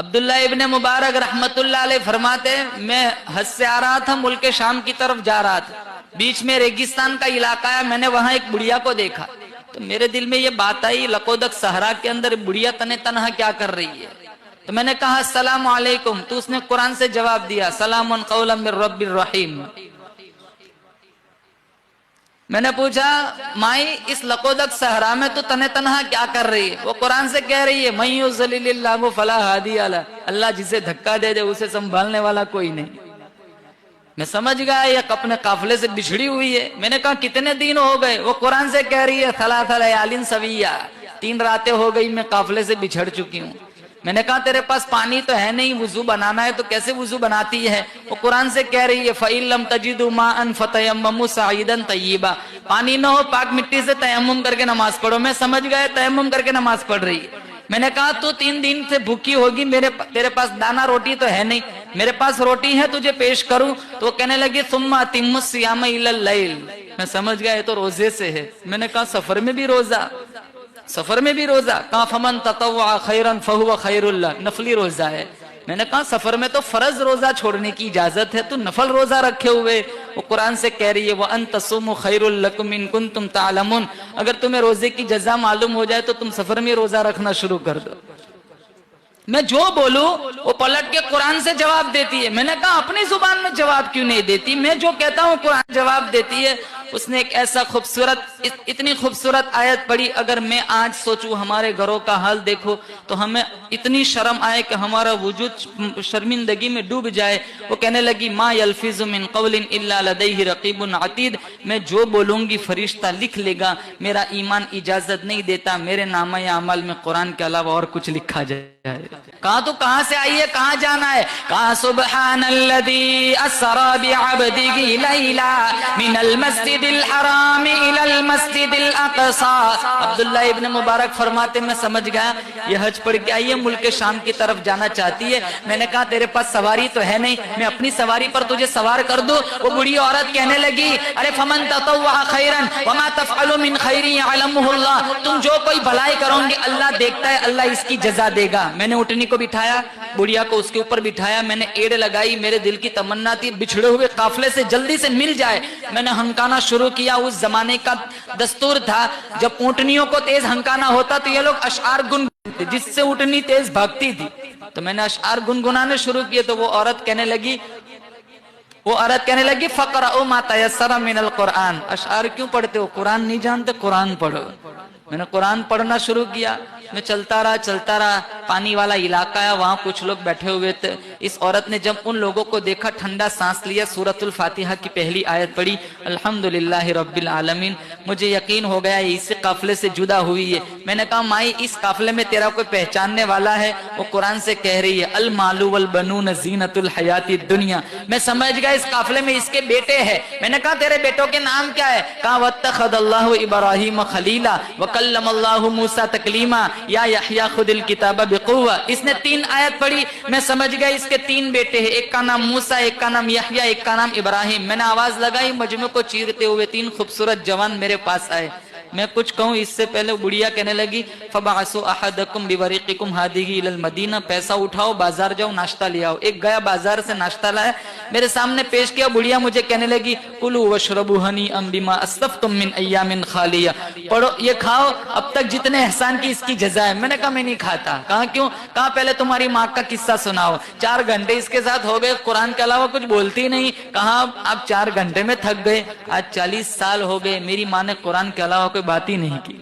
عبداللہ ابن مبارک رحمت اللہ علیہ فرماتے ہیں میں حج سے آ رہا تھا، ملک شام کی طرف جا رہا تھا، بیچ میں ریگستان کا علاقہ ہے، میں نے وہاں ایک بڑھیا کو دیکھا تو میرے دل میں یہ بات آئی لقودق صحرا کے اندر بڑھیا تنے تنہا کیا کر رہی ہے؟ تو میں نے کہا السلام علیکم، تو اس نے قرآن سے جواب دیا سلام قولا من رب الرحیم۔ میں نے پوچھا مائی اس لقودق صحرا میں تو تنے تنہا کیا کر رہی ہے؟ وہ قرآن سے کہہ رہی ہے من یضلل اللہ فلا ہادی لہ، اللہ جسے دھکا دے دے اسے سنبھالنے والا کوئی نہیں۔ میں سمجھ گیا یہ اپنے قافلے سے بچھڑی ہوئی ہے۔ میں نے کہا کتنے دن ہو گئے؟ وہ قرآن سے کہہ رہی ہے ثلاث لیال سویہ، 3 راتیں ہو گئی میں قافلے سے بچھڑ چکی ہوں۔ میں نے کہا تیرے پاس پانی تو ہے نہیں، وضو بنانا ہے تو کیسے وضو بناتی ہے؟ وہ قرآن سے کہہ رہی ہے فَإِن لَمْ تَجِدُوا مَاءً فَتَيَمَّمُوا صَعِيدًا طَيِّبًا، پانی نہ ہو پاک مٹی سے تیمم کر کے نماز پڑھو۔ میں سمجھ گیا تیمم کر کے نماز پڑھ رہی ہے۔ میں نے کہا تو 3 دن سے بھوکی ہوگی، تیرے پاس دانا روٹی تو ہے نہیں، میرے پاس روٹی ہے تجھے پیش کروں؟ تو وہ کہنے لگی ثُمَّ أَتِمُّوا الصِّيَامَ إِلَى اللَّيْلِ۔ میں سمجھ گیا یہ تو روزے سے ہے۔ میں نے کہا سفر میں بھی روزہ؟ سفر میں بھی روزہ؟ کہا فَمَن تَطَوَّعَ خَيْرًا فَهُوَ خَيْرٌ لَهُ، نفلی روزہ ہے۔ میں نے کہا سفر میں تو فرض روزہ چھوڑنے کی اجازت ہے، تو نفل روزہ رکھے ہوئے؟ وہ قرآن سے کہہ رہی ہے وَأَن تَصُومُوا خَيْرٌ لَكُمْ إِن كُنتُمْ تَعْلَمُونَ، اگر تمہیں روزے کی جزا معلوم ہو جائے تو تم سفر میں روزہ رکھنا شروع کر دو۔ میں جو بولوں وہ پلٹ کے قرآن سے جواب دیتی ہے۔ میں نے کہا اپنی زبان میں جواب کیوں نہیں دیتی؟ میں جو کہتا ہوں قرآن جواب دیتی ہے۔ اس نے ایک ایسا خوبصورت اتنی خوبصورت آیت پڑھی، اگر میں آج سوچوں ہمارے گھروں کا حال دیکھو تو ہمیں اتنی شرم آئے کہ ہمارا وجود شرمندگی میں ڈوب جائے۔ وہ کہنے لگی ما یلفظ من قول الا لدیہ رقیب عتید، میں جو بولوں گی فرشتہ لکھ لے گا، میرا ایمان اجازت نہیں دیتا میرے نامہ اعمال میں قرآن کے علاوہ اور کچھ لکھا جائے۔ کہا تو کہاں سے آئی ہے، کہاں جانا ہے؟ کہا سبحان الذی اسری بعبدہ لیلا من المسجد الحرام الى المسجد الاقصى۔ عبداللہ ابن مبارک فرماتے میں سمجھ گیا یہ حج پڑھ کے آئی ہے، ملک شام کی طرف جانا چاہتی ہے۔ میں نے کہا تیرے پاس سواری تو ہے نہیں، میں اپنی سواری پر تجھے سوار کر دوں؟ وہ بڑی عورت کہنے لگی ارے فمن تطوع خیرا وما تفعل من خیر یعلمہ اللہ، تم جو کوئی بھلائی کرو گے اللہ دیکھتا ہے، اللہ اس کی جزا دے گا۔ میں نے اٹھنی کو بٹھایا، بڑھیا کو اس کے اوپر بٹھایا، میں نے ایڑ لگائی، میرے دل کی تمنا تھی بچھڑے ہوئے قافلے سے جلدی سے مل جائے۔ میں نے ہنکانا شروع کیا۔ اس زمانے کا دستور تھا جب اونٹنیوں کو تیز ہنکانا ہوتا تو یہ لوگ اشعار گنگناتے جس سے اونٹنی تیز بھاگتی تھی، تو میں نے اشعار گنگنانے شروع کیے تو وہ عورت کہنے لگی فقرؤوا ما تیسر من القرآن، اشعار کیوں پڑھتے ہو؟ قرآن نہیں جانتے؟ قرآن پڑھو۔ میں نے قرآن پڑھنا شروع کیا۔ میں چلتا رہا، پانی والا علاقہ ہے، وہاں کچھ لوگ بیٹھے ہوئے تھے۔ اس عورت نے جب ان لوگوں کو دیکھا ٹھنڈا سانس لیا، سورۃ الفاتحہ کی پہلی آیت پڑھی الحمدللہ رب العالمین۔ مجھے یقین ہو گیا یہ اسی قافلے سے جدا ہوئی ہے۔ میں نے کہا مائی اس قافلے میں تیرا کوئی پہچاننے والا ہے؟ وہ قرآن سے کہہ رہی ہے المال والبنون زینت الحیات الدنیا۔ میں سمجھ گیا اس قافلے میں اس کے بیٹے ہیں۔ میں نے کہا تیرے بیٹوں کے نام کیا ہے؟ کہا واتخذ اللہ ابراہیم خلیلا وکلم اللہ موسیٰ تکلیما یا یحییٰ خذ الکتاب بقوہ۔ اس نے 3 آیت پڑھی، میں سمجھ گیا اس کے 3 بیٹے ہیں، ایک کا نام موسیٰ، ایک کا نام یحییٰ، ایک کا نام ابراہیم۔ میں نے آواز لگائی، مجمع کو چیرتے ہوئے 3 خوبصورت جوان میرے پاس آئے۔ میں کچھ کہوں اس سے پہلے بڑھیا کہنے لگی فبعثوا احدکم بورقکم ہذہ الی المدینہ، پیسہ اٹھاؤ بازار جاؤ ناشتہ لے آؤ۔ ایک گیا بازار سے ناشتہ لایا، میرے سامنے پیش کیا، بڑھیا مجھے کہنے لگی کلوا واشربوا ہنیئا بما اسلفتم من ایام خالیہ، پڑھو یہ کھاؤ اب تک جتنے احسان کی اس کی جزا ہے۔ میں نے کہا میں نہیں کھاتا۔ کہا کیوں؟ کہا پہلے تمہاری ماں کا قصہ سناؤ، 4 گھنٹے اس کے ساتھ ہو گئے، قرآن کے علاوہ کچھ بولتی نہیں۔ کہا آپ 4 گھنٹے میں تھک گئے، آج 40 سال ہو گئے میری ماں نے قرآن کے علاوہ کوئی بات ہی نہیں کی۔